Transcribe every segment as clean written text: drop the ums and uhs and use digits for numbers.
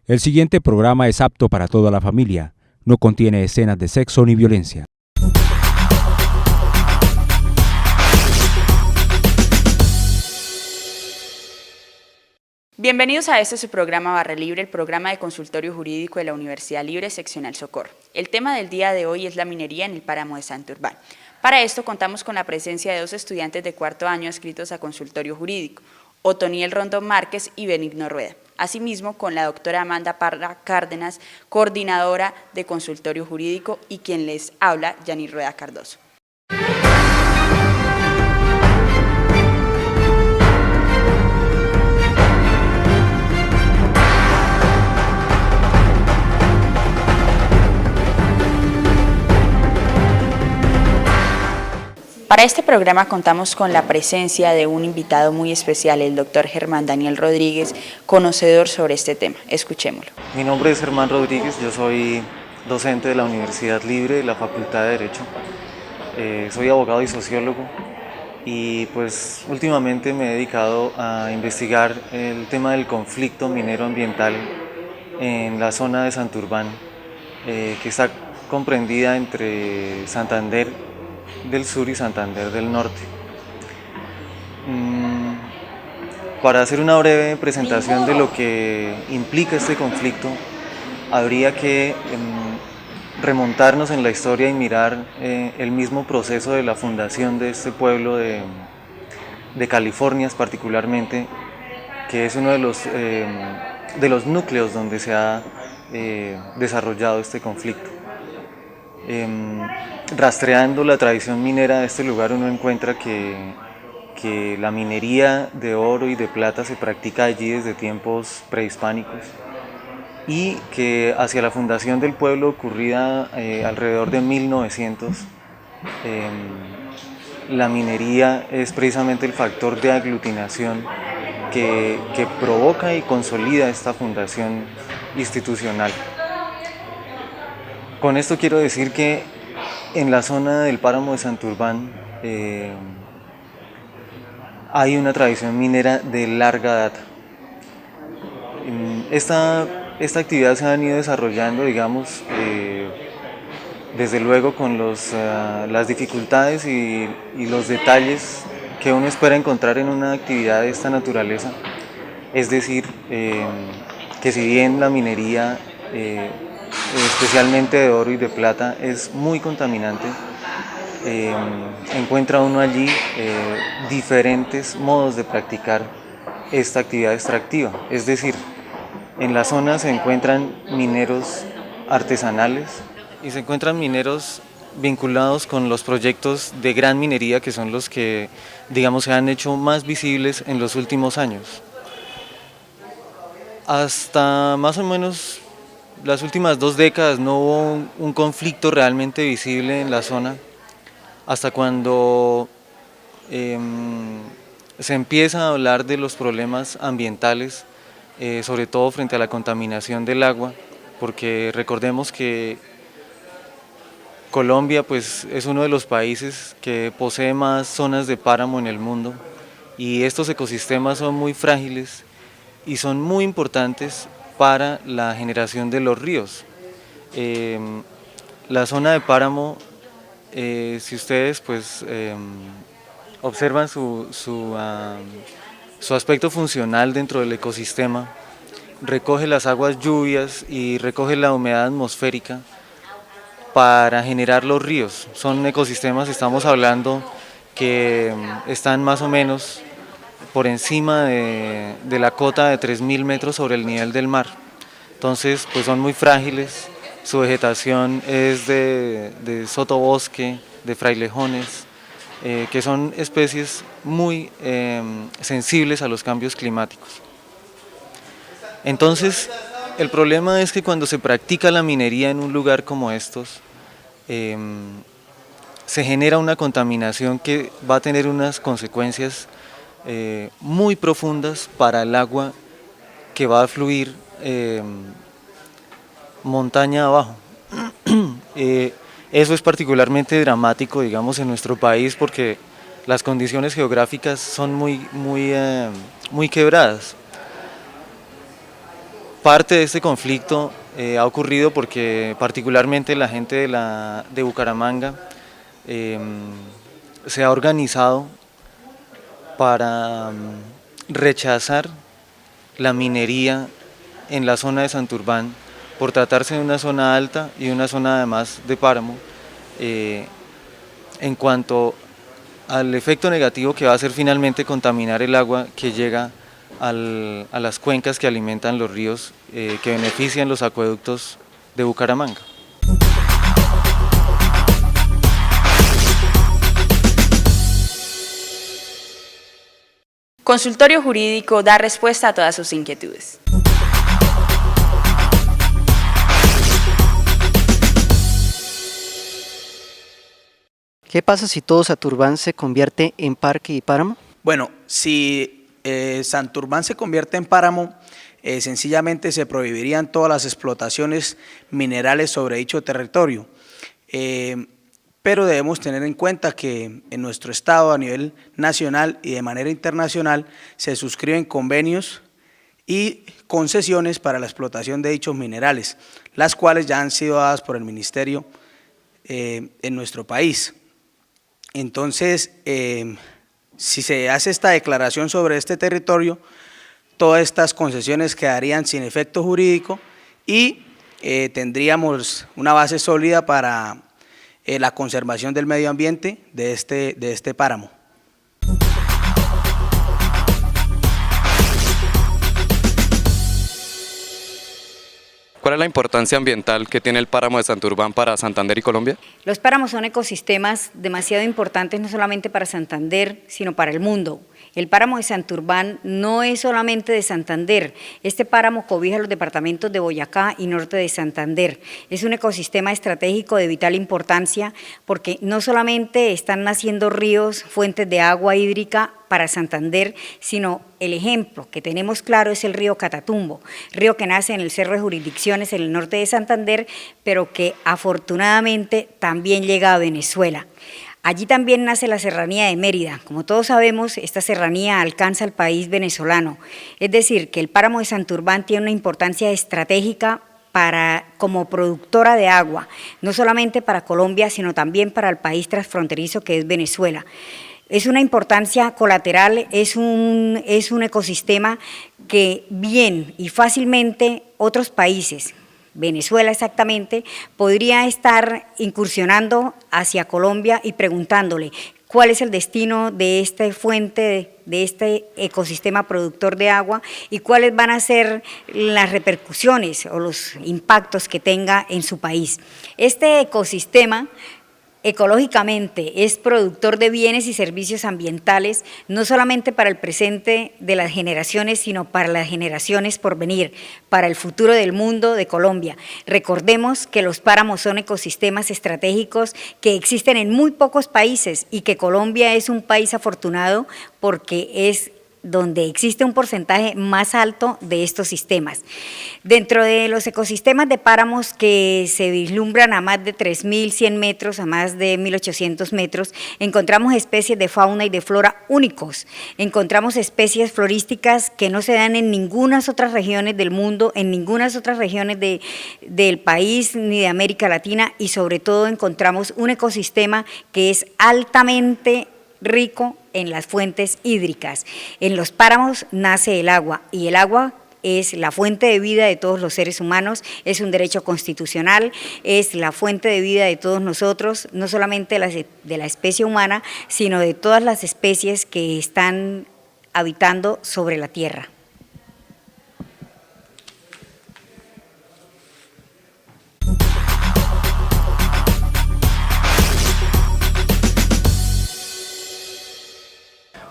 El siguiente programa es apto para toda la familia. No contiene escenas de sexo ni violencia. Bienvenidos a su programa Barra Libre, el programa de consultorio jurídico de la Universidad Libre Seccional Socorro. El tema del día de hoy es la minería en el páramo de Santurbán. Para esto contamos con la presencia de dos estudiantes de cuarto año adscritos a consultorio jurídico, Otoniel Rondón Márquez y Benigno Rueda. Asimismo, con la doctora Amanda Parra Cárdenas, coordinadora de consultorio jurídico, y quien les habla, Yani Rueda Cardoso. Para este programa contamos con la presencia de un invitado muy especial, el doctor Germán Daniel Rodríguez, conocedor sobre este tema. Escuchémoslo. Mi nombre es Germán Rodríguez, yo soy docente de la Universidad Libre de la Facultad de Derecho. Soy abogado y sociólogo y pues últimamente me he dedicado a investigar el tema del conflicto minero ambiental en la zona de Santurbán, que está comprendida entre Santander del Sur y Santander del Norte. Para hacer una breve presentación de lo que implica este conflicto, habría que remontarnos en la historia y mirar el mismo proceso de la fundación de este pueblo de California particularmente, que es uno de los núcleos donde se ha desarrollado este conflicto. Rastreando la tradición minera de este lugar, uno encuentra que la minería de oro y de plata se practica allí desde tiempos prehispánicos y que hacia la fundación del pueblo ocurrida alrededor de 1900, la minería es precisamente el factor de aglutinación que provoca y consolida esta fundación institucional. Con esto quiero decir que en la zona del páramo de Santurbán hay una tradición minera de larga data. Esta actividad se ha venido desarrollando, digamos, desde luego con las dificultades y los detalles que uno espera encontrar en una actividad de esta naturaleza. Es decir, que si bien la minería especialmente de oro y de plata es muy contaminante, encuentra uno allí diferentes modos de practicar esta actividad extractiva. Es decir, en la zona se encuentran mineros artesanales y se encuentran mineros vinculados con los proyectos de gran minería, que son los que, digamos, se han hecho más visibles en los últimos años. Hasta más o menos las últimas 2 décadas no hubo un conflicto realmente visible en la zona, hasta cuando se empieza a hablar de los problemas ambientales, sobre todo frente a la contaminación del agua, porque recordemos que Colombia pues, es uno de los países que posee más zonas de páramo en el mundo, y estos ecosistemas son muy frágiles y son muy importantes para la generación de los ríos. La zona de páramo, si ustedes pues, observan su aspecto funcional dentro del ecosistema, recoge las aguas lluvias y recoge la humedad atmosférica para generar los ríos. Son ecosistemas, estamos hablando, que están más o menos por encima de la cota de 3000 metros sobre el nivel del mar. Entonces, pues son muy frágiles, su vegetación es de sotobosque, de frailejones, que son especies muy sensibles a los cambios climáticos. Entonces, el problema es que cuando se practica la minería en un lugar como estos, se genera una contaminación que va a tener unas consecuencias muy profundas para el agua que va a fluir montaña abajo. Eso es particularmente dramático, digamos, en nuestro país, porque las condiciones geográficas son muy quebradas. Parte de este conflicto ha ocurrido porque particularmente la gente de Bucaramanga se ha organizado para rechazar la minería en la zona de Santurbán por tratarse de una zona alta y una zona además de páramo, en cuanto al efecto negativo que va a ser finalmente contaminar el agua que llega a las cuencas que alimentan los ríos que benefician los acueductos de Bucaramanga. Consultorio Jurídico da respuesta a todas sus inquietudes. ¿Qué pasa si todo Santurbán se convierte en parque y páramo? Bueno, si Santurbán se convierte en páramo, sencillamente se prohibirían todas las explotaciones minerales sobre dicho territorio. Pero debemos tener en cuenta que en nuestro estado a nivel nacional y de manera internacional se suscriben convenios y concesiones para la explotación de dichos minerales, las cuales ya han sido dadas por el ministerio en nuestro país. Entonces, si se hace esta declaración sobre este territorio, todas estas concesiones quedarían sin efecto jurídico y tendríamos una base sólida para la conservación del medio ambiente de este páramo. ¿Cuál es la importancia ambiental que tiene el páramo de Santurbán para Santander y Colombia? Los páramos son ecosistemas demasiado importantes no solamente para Santander, sino para el mundo. El páramo de Santurbán no es solamente de Santander, este páramo cobija los departamentos de Boyacá y norte de Santander. Es un ecosistema estratégico de vital importancia porque no solamente están naciendo ríos, fuentes de agua hídrica para Santander, sino el ejemplo que tenemos claro es el río Catatumbo, río que nace en el Cerro de Jurisdicciones en el norte de Santander, pero que afortunadamente también llega a Venezuela. Allí también nace la serranía de Mérida. Como todos sabemos, esta serranía alcanza al país venezolano. Es decir, que el páramo de Santurbán tiene una importancia estratégica como productora de agua, no solamente para Colombia, sino también para el país transfronterizo que es Venezuela. Es una importancia colateral, es un ecosistema que bien y fácilmente otros países, Venezuela exactamente, podría estar incursionando hacia Colombia y preguntándole cuál es el destino de esta fuente, de este ecosistema productor de agua y cuáles van a ser las repercusiones o los impactos que tenga en su país. Este ecosistema ecológicamente es productor de bienes y servicios ambientales, no solamente para el presente de las generaciones, sino para las generaciones por venir, para el futuro del mundo de Colombia. Recordemos que los páramos son ecosistemas estratégicos que existen en muy pocos países y que Colombia es un país afortunado porque es donde existe un porcentaje más alto de estos sistemas. Dentro de los ecosistemas de páramos que se vislumbran a más de 3.100 metros, a más de 1.800 metros, encontramos especies de fauna y de flora únicos, encontramos especies florísticas que no se dan en ninguna otras regiones del mundo, en ninguna otras regiones del país ni de América Latina y sobre todo encontramos un ecosistema que es altamente rico en las fuentes hídricas. En los páramos nace el agua y el agua es la fuente de vida de todos los seres humanos, es un derecho constitucional, es la fuente de vida de todos nosotros, no solamente de la especie humana, sino de todas las especies que están habitando sobre la tierra.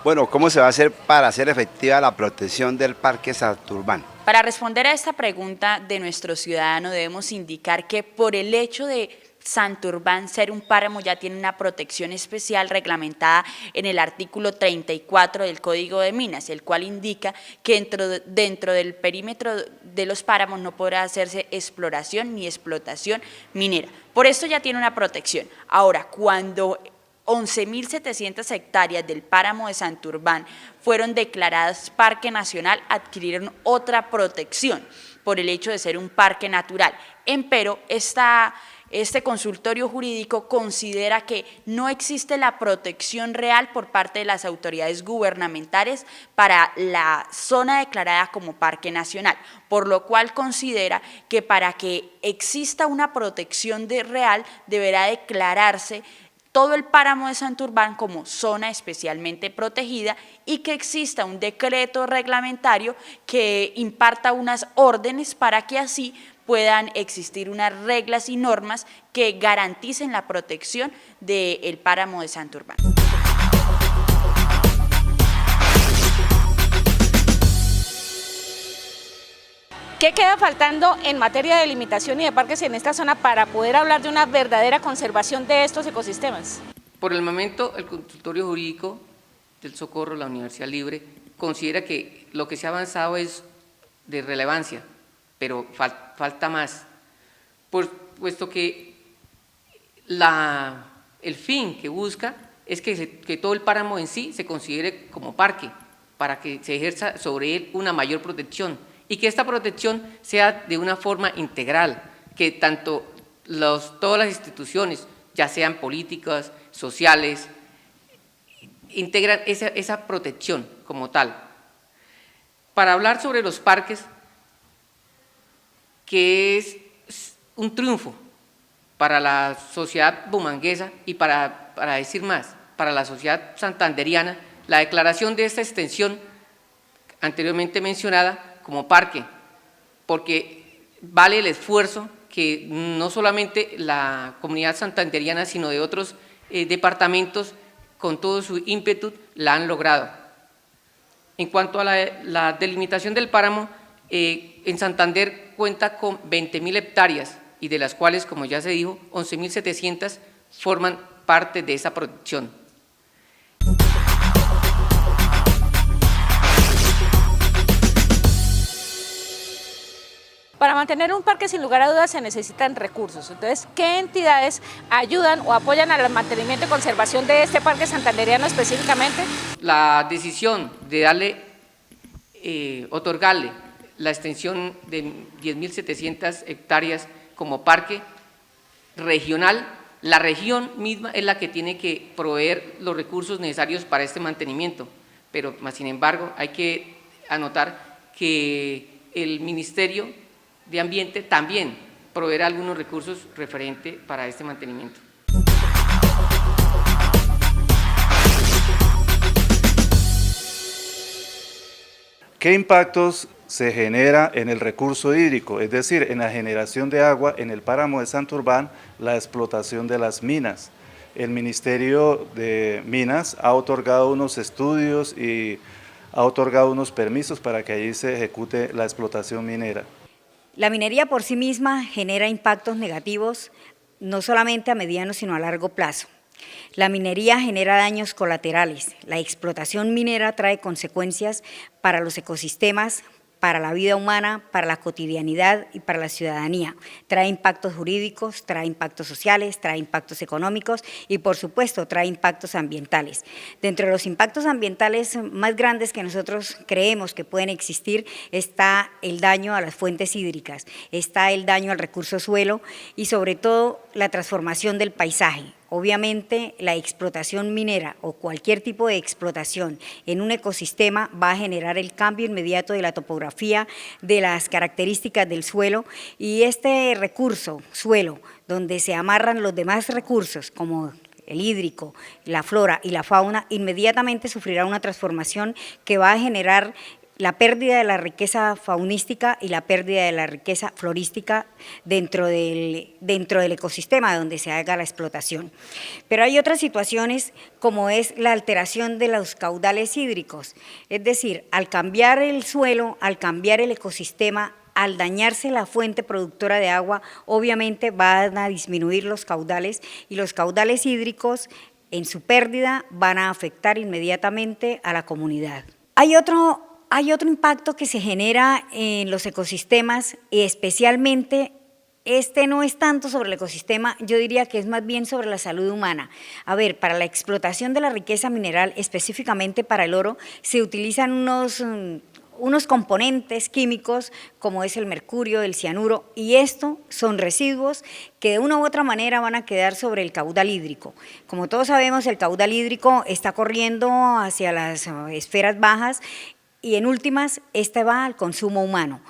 Bueno, ¿cómo se va a hacer para hacer efectiva la protección del Parque Santurbán? Para responder a esta pregunta de nuestro ciudadano debemos indicar que por el hecho de Santurbán ser un páramo ya tiene una protección especial reglamentada en el artículo 34 del Código de Minas, el cual indica que dentro del perímetro de los páramos no podrá hacerse exploración ni explotación minera. Por esto ya tiene una protección. Ahora, cuando 11.700 hectáreas del páramo de Santurbán fueron declaradas Parque Nacional, adquirieron otra protección. por el hecho de ser un parque natural. Empero, este consultorio jurídico considera que no existe la protección real por parte de las autoridades gubernamentales para la zona declarada como parque nacional, por lo cual considera que para que exista una protección real deberá declararse todo el páramo de Santurbán como zona especialmente protegida y que exista un decreto reglamentario que imparta unas órdenes para que así puedan existir unas reglas y normas que garanticen la protección del páramo de Santurbán. ¿Qué queda faltando en materia de delimitación y de parques en esta zona para poder hablar de una verdadera conservación de estos ecosistemas? Por el momento, el consultorio jurídico del Socorro, la Universidad Libre, considera que lo que se ha avanzado es de relevancia, pero falta más, puesto que el fin que busca es que todo el páramo en sí se considere como parque, para que se ejerza sobre él una mayor protección, y que esta protección sea de una forma integral, que tanto todas las instituciones, ya sean políticas, sociales, integran esa protección como tal. Para hablar sobre los parques, que es un triunfo para la sociedad bumanguesa y para decir más, para la sociedad santanderiana, la declaración de esta extensión anteriormente mencionada como parque, porque vale el esfuerzo que no solamente la comunidad santanderiana, sino de otros departamentos, con todo su ímpetu, la han logrado. En cuanto a la delimitación del páramo, en Santander cuenta con 20.000 hectáreas, y de las cuales, como ya se dijo, 11.700 forman parte de esa protección. Para mantener un parque, sin lugar a dudas, se necesitan recursos. Entonces, ¿qué entidades ayudan o apoyan al mantenimiento y conservación de este parque santanderiano específicamente? La decisión de otorgarle la extensión de 10.700 hectáreas como parque regional, la región misma es la que tiene que proveer los recursos necesarios para este mantenimiento, pero sin embargo hay que anotar que el Ministerio de Ambiente también proveerá algunos recursos referentes para este mantenimiento. ¿Qué impactos se genera en el recurso hídrico? Es decir, en la generación de agua en el páramo de Santurbán, la explotación de las minas. El Ministerio de Minas ha otorgado unos estudios y ha otorgado unos permisos para que allí se ejecute la explotación minera. La minería por sí misma genera impactos negativos, no solamente a mediano, sino a largo plazo. La minería genera daños colaterales. La explotación minera trae consecuencias para los ecosistemas, para la vida humana, para la cotidianidad y para la ciudadanía. Trae impactos jurídicos, trae impactos sociales, trae impactos económicos y, por supuesto, trae impactos ambientales. Dentro de los impactos ambientales más grandes que nosotros creemos que pueden existir está el daño a las fuentes hídricas, está el daño al recurso suelo y, sobre todo, la transformación del paisaje. Obviamente, la explotación minera o cualquier tipo de explotación en un ecosistema va a generar el cambio inmediato de la topografía, de las características del suelo, y este recurso, suelo, donde se amarran los demás recursos como el hídrico, la flora y la fauna, inmediatamente sufrirá una transformación que va a generar la pérdida de la riqueza faunística y la pérdida de la riqueza florística dentro del ecosistema donde se haga la explotación. Pero hay otras situaciones como es la alteración de los caudales hídricos, es decir, al cambiar el suelo, al cambiar el ecosistema, al dañarse la fuente productora de agua, obviamente van a disminuir los caudales y los caudales hídricos en su pérdida van a afectar inmediatamente a la comunidad. Hay otro impacto que se genera en los ecosistemas, y especialmente este no es tanto sobre el ecosistema, yo diría que es más bien sobre la salud humana. A ver, para la explotación de la riqueza mineral, específicamente para el oro, se utilizan unos componentes químicos como es el mercurio, el cianuro, y esto son residuos que de una u otra manera van a quedar sobre el caudal hídrico. Como todos sabemos, el caudal hídrico está corriendo hacia las esferas bajas y en últimas, este va al consumo humano.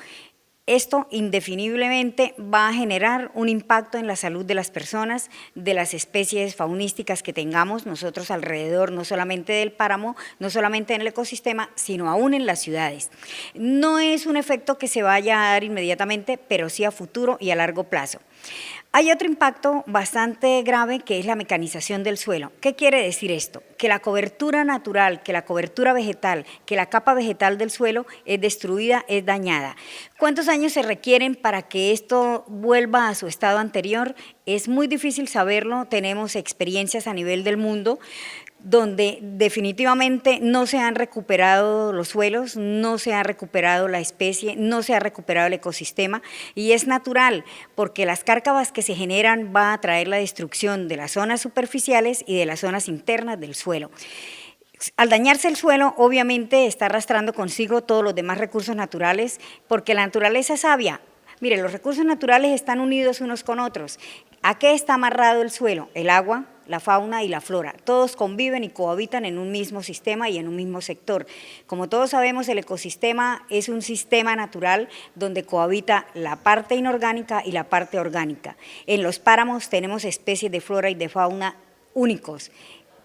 Esto indefiniblemente va a generar un impacto en la salud de las personas, de las especies faunísticas que tengamos nosotros alrededor, no solamente del páramo, no solamente en el ecosistema, sino aún en las ciudades. No es un efecto que se vaya a dar inmediatamente, pero sí a futuro y a largo plazo. Hay otro impacto bastante grave que es la mecanización del suelo. ¿Qué quiere decir esto? Que la cobertura natural, que la cobertura vegetal, que la capa vegetal del suelo es destruida, es dañada. ¿Cuántos años se requieren para que esto vuelva a su estado anterior? Es muy difícil saberlo, tenemos experiencias a nivel del mundo donde definitivamente no se han recuperado los suelos, no se ha recuperado la especie, no se ha recuperado el ecosistema y es natural porque las cárcavas que se generan va a traer la destrucción de las zonas superficiales y de las zonas internas del suelo. Al dañarse el suelo, obviamente está arrastrando consigo todos los demás recursos naturales porque la naturaleza es sabia. Mire, los recursos naturales están unidos unos con otros. ¿A qué está amarrado el suelo? El agua, la fauna y la flora. Todos conviven y cohabitan en un mismo sistema y en un mismo sector. Como todos sabemos, el ecosistema es un sistema natural donde cohabita la parte inorgánica y la parte orgánica. En los páramos tenemos especies de flora y de fauna únicos,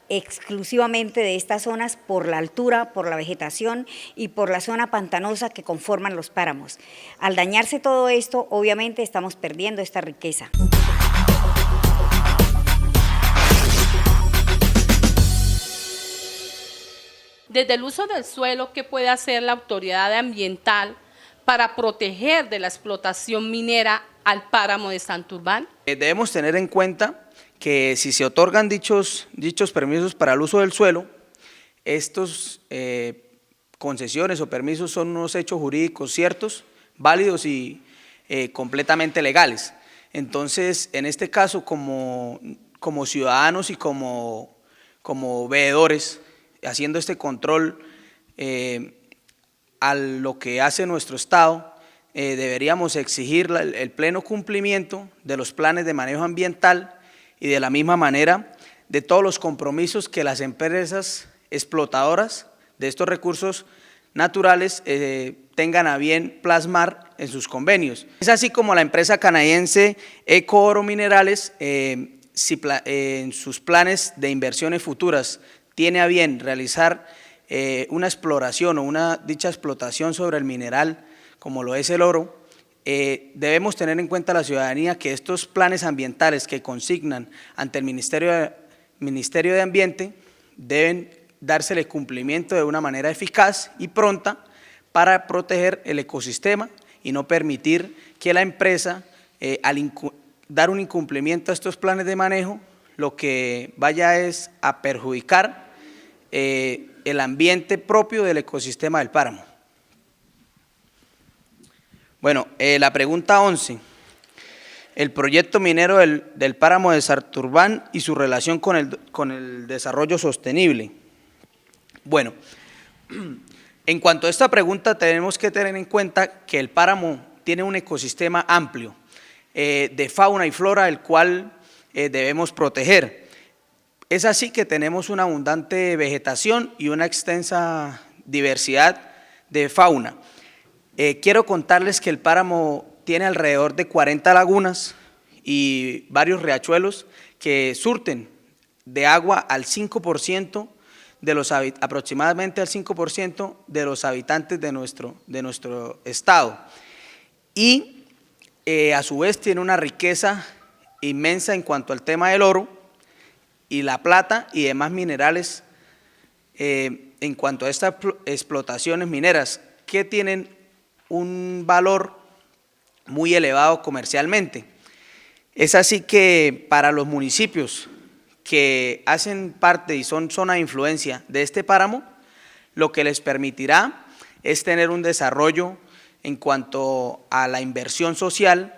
exclusivamente de estas zonas por la altura, por la vegetación y por la zona pantanosa que conforman los páramos. Al dañarse todo esto, obviamente estamos perdiendo esta riqueza. Desde el uso del suelo, ¿qué puede hacer la autoridad ambiental para proteger de la explotación minera al páramo de Santurbán? Debemos tener en cuenta que si se otorgan dichos permisos para el uso del suelo, estos concesiones o permisos son unos hechos jurídicos ciertos, válidos y completamente legales. Entonces, en este caso, como ciudadanos y como veedores, haciendo este control a lo que hace nuestro Estado, deberíamos exigir el pleno cumplimiento de los planes de manejo ambiental y de la misma manera de todos los compromisos que las empresas explotadoras de estos recursos naturales tengan a bien plasmar en sus convenios. Es así como la empresa canadiense Ecooro Minerales en sus planes de inversiones futuras tiene a bien realizar una exploración o dicha explotación sobre el mineral como lo es el oro, debemos tener en cuenta la ciudadanía que estos planes ambientales que consignan ante el Ministerio de Ambiente deben dársele cumplimiento de una manera eficaz y pronta para proteger el ecosistema y no permitir que la empresa, al dar un incumplimiento a estos planes de manejo, lo que vaya es a perjudicar el ambiente propio del ecosistema del páramo. Bueno, la pregunta 11, el proyecto minero del páramo de Santurbán y su relación con el desarrollo sostenible. Bueno, en cuanto a esta pregunta tenemos que tener en cuenta que el páramo tiene un ecosistema amplio de fauna y flora, el cual debemos proteger. Es así que tenemos una abundante vegetación y una extensa diversidad de fauna. Quiero contarles que el páramo tiene alrededor de 40 lagunas y varios riachuelos que surten de agua al 5% aproximadamente al 5% de los habitantes de nuestro estado. Y a su vez tiene una riqueza inmensa en cuanto al tema del oro y la plata y demás minerales en cuanto a estas explotaciones mineras que tienen un valor muy elevado comercialmente. Es así que para los municipios que hacen parte y son zona de influencia de este páramo, lo que les permitirá es tener un desarrollo en cuanto a la inversión social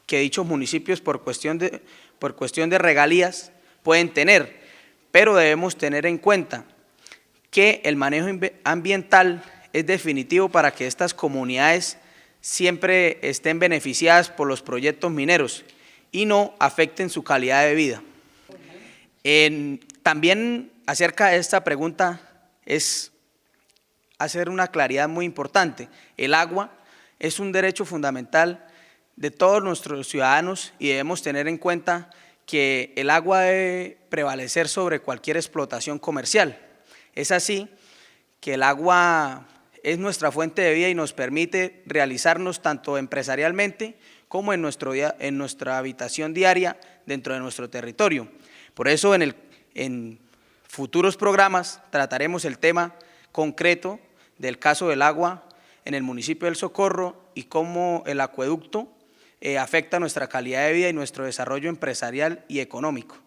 que dichos municipios por cuestión de regalías pueden tener, pero debemos tener en cuenta que el manejo ambiental es definitivo para que estas comunidades siempre estén beneficiadas por los proyectos mineros y no afecten su calidad de vida. También acerca de esta pregunta es hacer una claridad muy importante. El agua es un derecho fundamental de todos nuestros ciudadanos y debemos tener en cuenta que el agua debe prevalecer sobre cualquier explotación comercial. Es así que el agua es nuestra fuente de vida y nos permite realizarnos tanto empresarialmente como en nuestra habitación diaria dentro de nuestro territorio. Por eso en futuros programas trataremos el tema concreto del caso del agua en el municipio del Socorro y cómo el acueducto afecta nuestra calidad de vida y nuestro desarrollo empresarial y económico.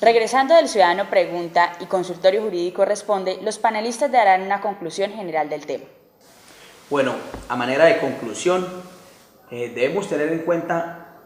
Regresando del Ciudadano Pregunta y Consultorio Jurídico Responde, los panelistas darán una conclusión general del tema. Bueno, a manera de conclusión, debemos tener en cuenta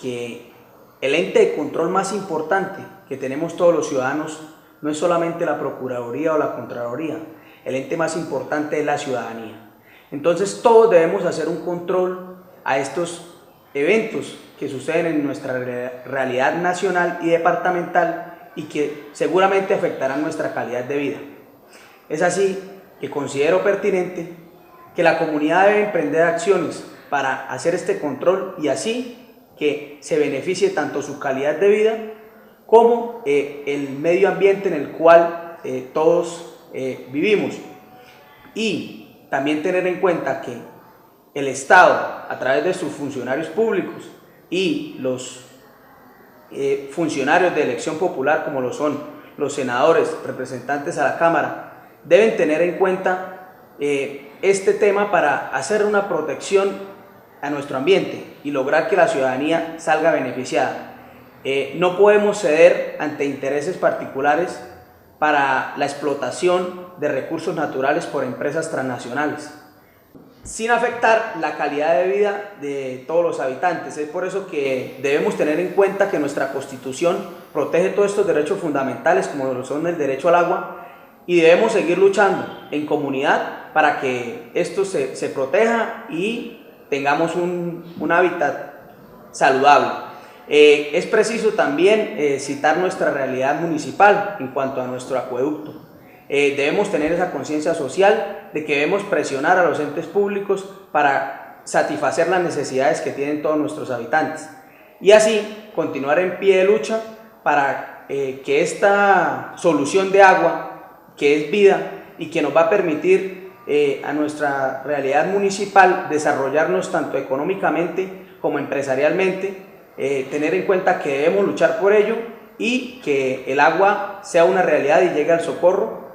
que el ente de control más importante que tenemos todos los ciudadanos no es solamente la Procuraduría o la Contraloría, el ente más importante es la ciudadanía. Entonces todos debemos hacer un control a estos eventos que suceden en nuestra realidad nacional y departamental y que seguramente afectarán nuestra calidad de vida. Es así que considero pertinente que la comunidad debe emprender acciones para hacer este control y así que se beneficie tanto su calidad de vida como el medio ambiente en el cual todos vivimos. Y también tener en cuenta que el Estado, a través de sus funcionarios públicos y los funcionarios de elección popular, como lo son los senadores, representantes a la Cámara, deben tener en cuenta este tema para hacer una protección a nuestro ambiente y lograr que la ciudadanía salga beneficiada. No podemos ceder ante intereses particulares para la explotación de recursos naturales por empresas transnacionales, sin afectar la calidad de vida de todos los habitantes. Es por eso que debemos tener en cuenta que nuestra Constitución protege todos estos derechos fundamentales, como lo son el derecho al agua, y debemos seguir luchando en comunidad para que esto se proteja y tengamos un hábitat saludable. Es preciso también citar nuestra realidad municipal en cuanto a nuestro acueducto. Debemos tener esa conciencia social de que debemos presionar a los entes públicos para satisfacer las necesidades que tienen todos nuestros habitantes y así continuar en pie de lucha para que esta solución de agua, que es vida y que nos va a permitir a nuestra realidad municipal desarrollarnos tanto económicamente como empresarialmente, tener en cuenta que debemos luchar por ello y que el agua sea una realidad y llegue al Socorro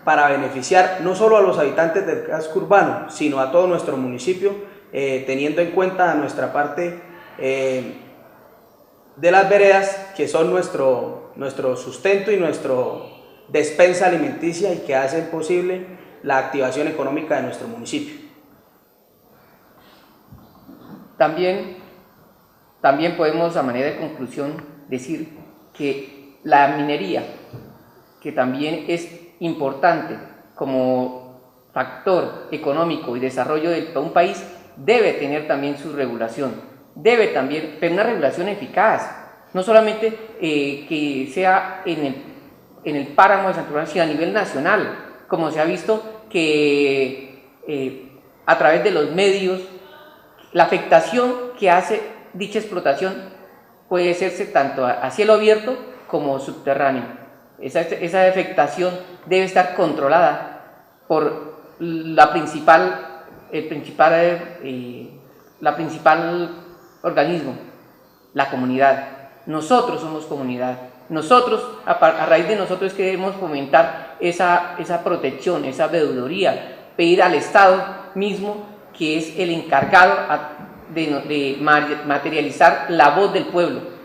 para beneficiar no solo a los habitantes del casco urbano, sino a todo nuestro municipio, teniendo en cuenta nuestra parte de las veredas, que son nuestro sustento y nuestra despensa alimenticia y que hacen posible la activación económica de nuestro municipio. También podemos, a manera de conclusión, decir que la minería, que también es importante como factor económico y desarrollo de todo un país, debe tener también su regulación, debe también tener una regulación eficaz, no solamente que sea en el páramo de Santurbán, sino a nivel nacional, como se ha visto que a través de los medios, la afectación que hace dicha explotación puede hacerse tanto a cielo abierto como subterráneo. Esa afectación debe estar controlada por la principal organismo, la comunidad. Nosotros somos comunidad. Nosotros, a raíz de nosotros, queremos fomentar esa protección, esa veeduría, pedir al Estado mismo, que es el encargado de materializar la voz del pueblo.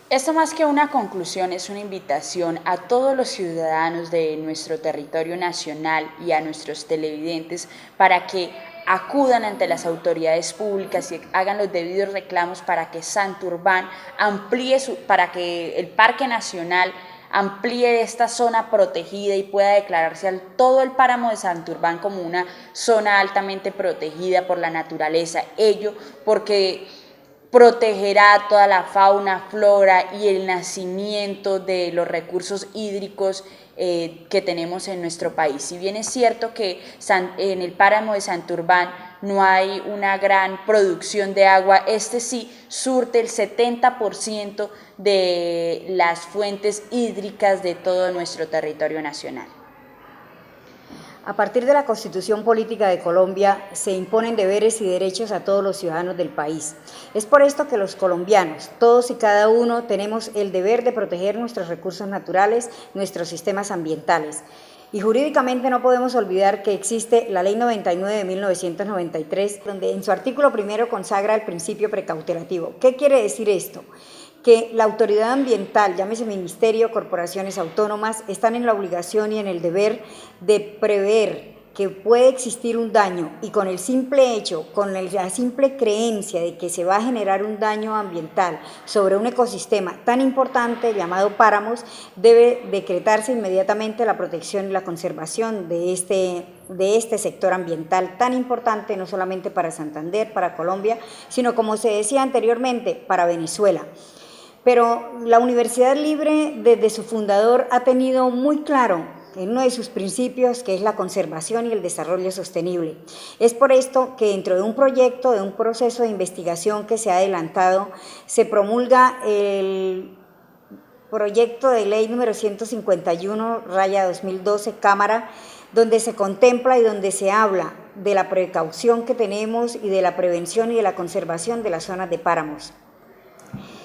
Esto más que una conclusión es una invitación a todos los ciudadanos de nuestro territorio nacional y a nuestros televidentes para que acudan ante las autoridades públicas y hagan los debidos reclamos para que Santurbán amplíe, para que el Parque Nacional amplíe esta zona protegida y pueda declararse todo el páramo de Santurbán como una zona altamente protegida por la naturaleza. Ello porque protegerá toda la fauna, flora y el nacimiento de los recursos hídricos que tenemos en nuestro país. Si bien es cierto que en el páramo de Santurbán no hay una gran producción de agua, este sí surte el 70% de las fuentes hídricas de todo nuestro territorio nacional. A partir de la Constitución Política de Colombia se imponen deberes y derechos a todos los ciudadanos del país. Es por esto que los colombianos, todos y cada uno, tenemos el deber de proteger nuestros recursos naturales, nuestros sistemas ambientales. Y jurídicamente no podemos olvidar que existe la Ley 99 de 1993, donde en su artículo primero consagra el principio precautelativo. ¿Qué quiere decir esto? Que la autoridad ambiental, llámese ministerio, corporaciones autónomas, están en la obligación y en el deber de prever que puede existir un daño y con el simple hecho, con la simple creencia de que se va a generar un daño ambiental sobre un ecosistema tan importante llamado páramos, debe decretarse inmediatamente la protección y la conservación de este sector ambiental tan importante no solamente para Santander, para Colombia, sino como se decía anteriormente, para Venezuela. Pero la Universidad Libre, desde su fundador, ha tenido muy claro en uno de sus principios, que es la conservación y el desarrollo sostenible. Es por esto que dentro de un proyecto, de un proceso de investigación que se ha adelantado, se promulga el proyecto de ley número 151/2012, Cámara, donde se contempla y donde se habla de la precaución que tenemos y de la prevención y de la conservación de las zonas de páramos.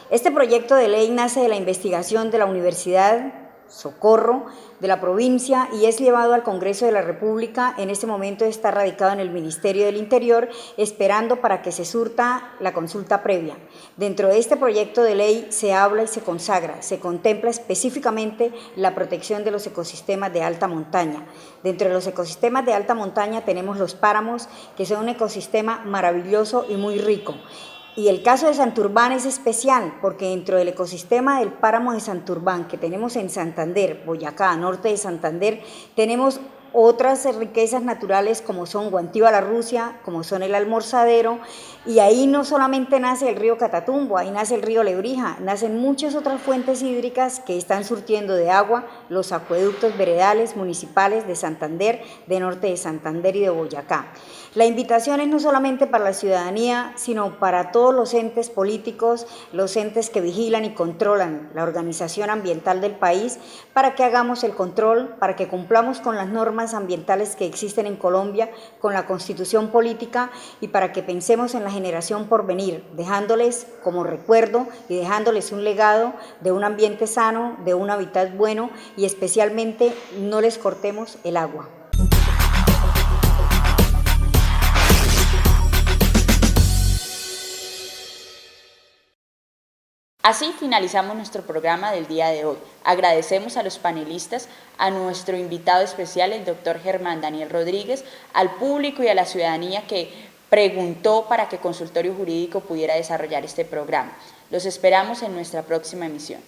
Este proyecto de ley nace de la investigación de la Universidad Socorro de la provincia y es llevado al Congreso de la República. En este momento está radicado en el Ministerio del Interior, esperando para que se surta la consulta previa. Dentro de este proyecto de ley se habla y se consagra, se contempla específicamente la protección de los ecosistemas de alta montaña. Dentro de los ecosistemas de alta montaña tenemos los páramos, que son un ecosistema maravilloso y muy rico. Y el caso de Santurbán es especial porque dentro del ecosistema del páramo de Santurbán que tenemos en Santander, Boyacá, norte de Santander, tenemos otras riquezas naturales como son Guantíbal, la Rusia, como son el Almorzadero, y ahí no solamente nace el río Catatumbo, ahí nace el río Lebrija, nacen muchas otras fuentes hídricas que están surtiendo de agua los acueductos veredales municipales de Santander, de norte de Santander y de Boyacá. La invitación es no solamente para la ciudadanía, sino para todos los entes políticos, los entes que vigilan y controlan la organización ambiental del país, para que hagamos el control, para que cumplamos con las normas ambientales que existen en Colombia, con la Constitución política y para que pensemos en la generación por venir, dejándoles como recuerdo y dejándoles un legado de un ambiente sano, de un hábitat bueno y especialmente no les cortemos el agua. Así finalizamos nuestro programa del día de hoy. Agradecemos a los panelistas, a nuestro invitado especial, el doctor Germán Daniel Rodríguez, al público y a la ciudadanía que preguntó para que Consultorio Jurídico pudiera desarrollar este programa. Los esperamos en nuestra próxima emisión.